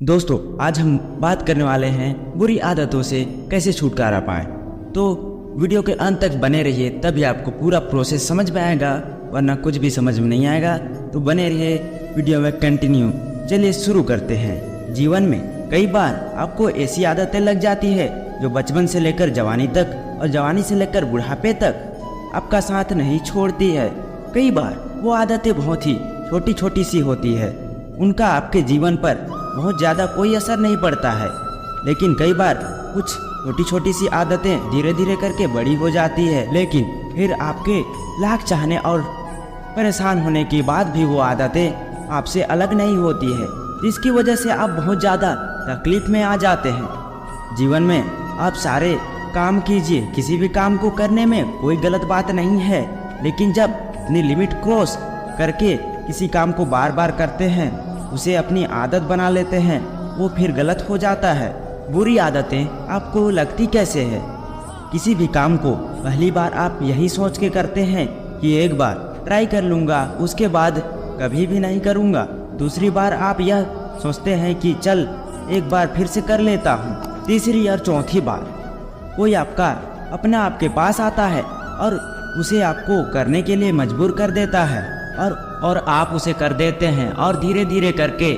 दोस्तों, आज हम बात करने वाले हैं बुरी आदतों से कैसे छुटकारा पाएं। तो वीडियो के अंत तक बने रहिए, तभी आपको पूरा प्रोसेस समझ में आएगा, वरना कुछ भी समझ में नहीं आएगा। तो बने रहिए वीडियो में कंटिन्यू। चलिए शुरू करते हैं। जीवन में कई बार आपको ऐसी आदतें लग जाती है जो बचपन से लेकर जवानी तक और जवानी से लेकर बुढ़ापे तक आपका साथ नहीं छोड़ती है। कई बार वो आदतें बहुत ही छोटी छोटी सी होती है, उनका आपके जीवन पर बहुत ज़्यादा कोई असर नहीं पड़ता है। लेकिन कई बार कुछ छोटी छोटी सी आदतें धीरे धीरे करके बड़ी हो जाती है, लेकिन फिर आपके लाख चाहने और परेशान होने के बाद भी वो आदतें आपसे अलग नहीं होती है, जिसकी वजह से आप बहुत ज़्यादा तकलीफ में आ जाते हैं। जीवन में आप सारे काम कीजिए, किसी भी काम को करने में कोई गलत बात नहीं है, लेकिन जब अपनी लिमिट क्रॉस करके किसी काम को बार बार करते हैं, उसे अपनी आदत बना लेते हैं, वो फिर गलत हो जाता है। बुरी आदतें आपको लगती कैसे है? किसी भी काम को पहली बार आप यही सोच के करते हैं कि एक बार ट्राई कर लूँगा, उसके बाद कभी भी नहीं करूँगा। दूसरी बार आप यह सोचते हैं कि चल एक बार फिर से कर लेता हूँ। तीसरी और चौथी बार कोई आपका अपना आपके पास आता है और उसे आपको करने के लिए मजबूर कर देता है, और आप उसे कर देते हैं, और धीरे धीरे करके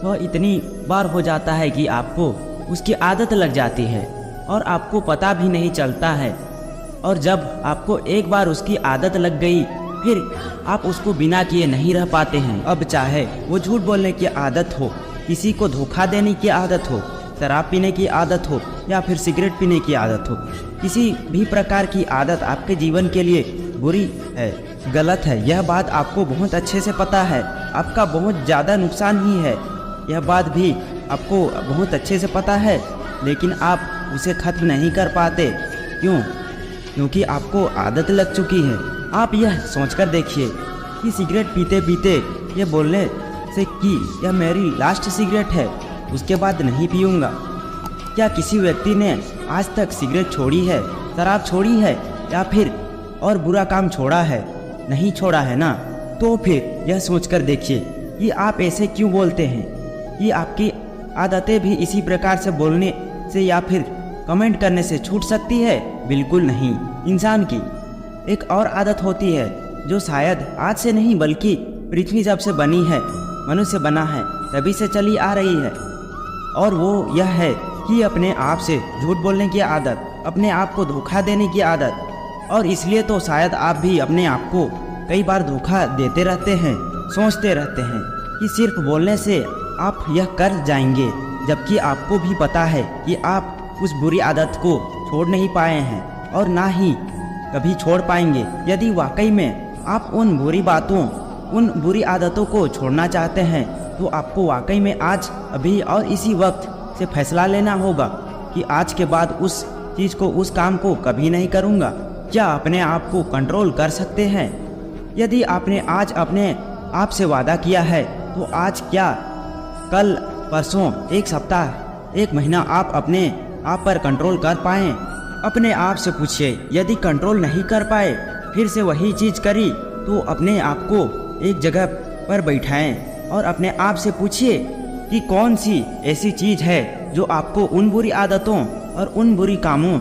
वह इतनी बार हो जाता है कि आपको उसकी आदत लग जाती है और आपको पता भी नहीं चलता है। और जब आपको एक बार उसकी आदत लग गई, फिर आप उसको बिना किए नहीं रह पाते हैं। अब चाहे वो झूठ बोलने की आदत हो, किसी को धोखा देने की आदत हो, शराब पीने की आदत हो, या फिर सिगरेट पीने की आदत हो, किसी भी प्रकार की आदत आपके जीवन के लिए बुरी है, गलत है। यह बात आपको बहुत अच्छे से पता है, आपका बहुत ज़्यादा नुकसान ही है, यह बात भी आपको बहुत अच्छे से पता है, लेकिन आप उसे ख़त्म नहीं कर पाते। क्यों? क्योंकि आपको आदत लग चुकी है। आप यह सोचकर देखिए कि सिगरेट पीते पीते ये बोलने से कि यह मेरी लास्ट सिगरेट है, उसके बाद नहीं पीऊँगा। क्या किसी व्यक्ति ने आज तक सिगरेट छोड़ी है, शराब छोड़ी है, या फिर और बुरा काम छोड़ा है? नहीं छोड़ा है ना। तो फिर यह सोचकर देखिए कि आप ऐसे क्यों बोलते हैं, कि आपकी आदतें भी इसी प्रकार से बोलने से या फिर कमेंट करने से छूट सकती है? बिल्कुल नहीं। इंसान की एक और आदत होती है जो शायद आज से नहीं बल्कि पृथ्वी जब से बनी है, मनुष्य बना है, तभी से चली आ रही है, और वो यह है कि अपने आप से झूठ बोलने की आदत, अपने आप को धोखा देने की आदत। और इसलिए तो शायद आप भी अपने आप को कई बार धोखा देते रहते हैं, सोचते रहते हैं कि सिर्फ बोलने से आप यह कर जाएंगे, जबकि आपको भी पता है कि आप उस बुरी आदत को छोड़ नहीं पाए हैं और ना ही कभी छोड़ पाएंगे। यदि वाकई में आप उन बुरी बातों, उन बुरी आदतों को छोड़ना चाहते हैं, तो आपको वाकई में आज, अभी और इसी वक्त से फैसला लेना होगा कि आज के बाद उस चीज़ को, उस काम को कभी नहीं करूँगा। क्या अपने आप को कंट्रोल कर सकते हैं? यदि आपने आज अपने आप से वादा किया है, तो आज क्या, कल, परसों, एक सप्ताह, एक महीना आप अपने आप पर कंट्रोल कर पाएँ? अपने आप से पूछिए। यदि कंट्रोल नहीं कर पाए, फिर से वही चीज़ करी, तो अपने आप को एक जगह पर बैठाएं और अपने आप से पूछिए कि कौन सी ऐसी चीज़ है जो आपको उन बुरी आदतों और उन बुरी कामों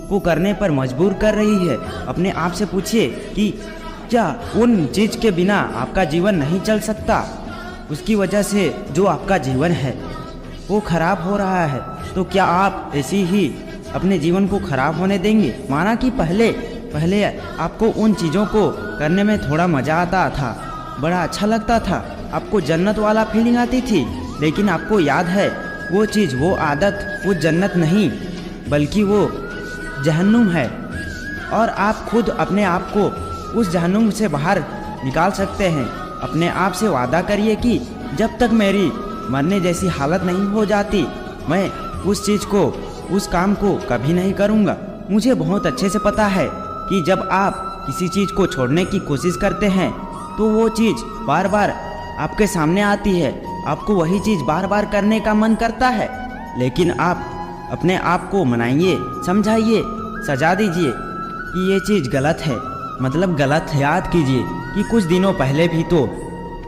को करने पर मजबूर कर रही है। अपने आप से पूछिए कि क्या उन चीज़ के बिना आपका जीवन नहीं चल सकता? उसकी वजह से जो आपका जीवन है वो खराब हो रहा है, तो क्या आप ऐसी ही अपने जीवन को खराब होने देंगे? माना कि पहले आपको उन चीज़ों को करने में थोड़ा मज़ा आता था, बड़ा अच्छा लगता था, आपको जन्नत वाला फीलिंग आती थी, लेकिन आपको याद है वो चीज़, वो आदत, वो जन्नत नहीं बल्कि वो जहन्नुम है, और आप खुद अपने आप को उस जहन्नुम से बाहर निकाल सकते हैं। अपने आप से वादा करिए कि जब तक मेरी मरने जैसी हालत नहीं हो जाती, मैं उस चीज़ को, उस काम को कभी नहीं करूँगा। मुझे बहुत अच्छे से पता है कि जब आप किसी चीज़ को छोड़ने की कोशिश करते हैं, तो वो चीज़ बार बार आपके सामने आती है, आपको वही चीज़ बार बार करने का मन करता है, लेकिन आप अपने आप को मनाइए, समझाइए, सजा दीजिए कि ये चीज़ गलत है, मतलब गलत है। याद कीजिए कि कुछ दिनों पहले भी तो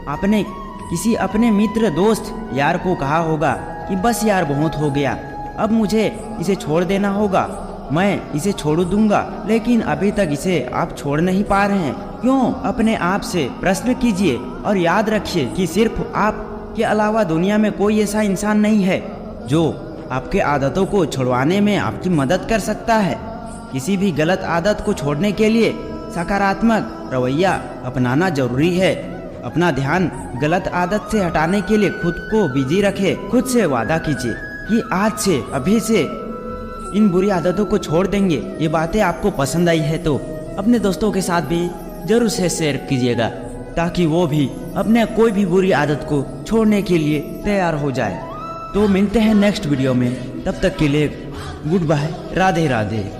आपने किसी अपने मित्र, दोस्त, यार को कहा होगा कि बस यार बहुत हो गया, अब मुझे इसे छोड़ देना होगा, मैं इसे छोड़ दूंगा। लेकिन अभी तक इसे आप छोड़ नहीं पा रहे हैं। क्यों? अपने आप से प्रश्न कीजिए और याद रखिए कि सिर्फ आप के अलावा दुनिया में कोई ऐसा इंसान नहीं है जो आपके आदतों को छुड़वाने में आपकी मदद कर सकता है। किसी भी गलत आदत को छोड़ने के लिए सकारात्मक रवैया अपनाना जरूरी है। अपना ध्यान गलत आदत से हटाने के लिए खुद को बिजी रखें। खुद से वादा कीजिए कि आज से, अभी से इन बुरी आदतों को छोड़ देंगे। ये बातें आपको पसंद आई है तो अपने दोस्तों के साथ भी जरूर से शेयर कीजिएगा, ताकि वो भी अपने कोई भी बुरी आदत को छोड़ने के लिए तैयार हो जाए। तो मिलते हैं नेक्स्ट वीडियो में, तब तक के लिए गुड बाय, राधे राधे।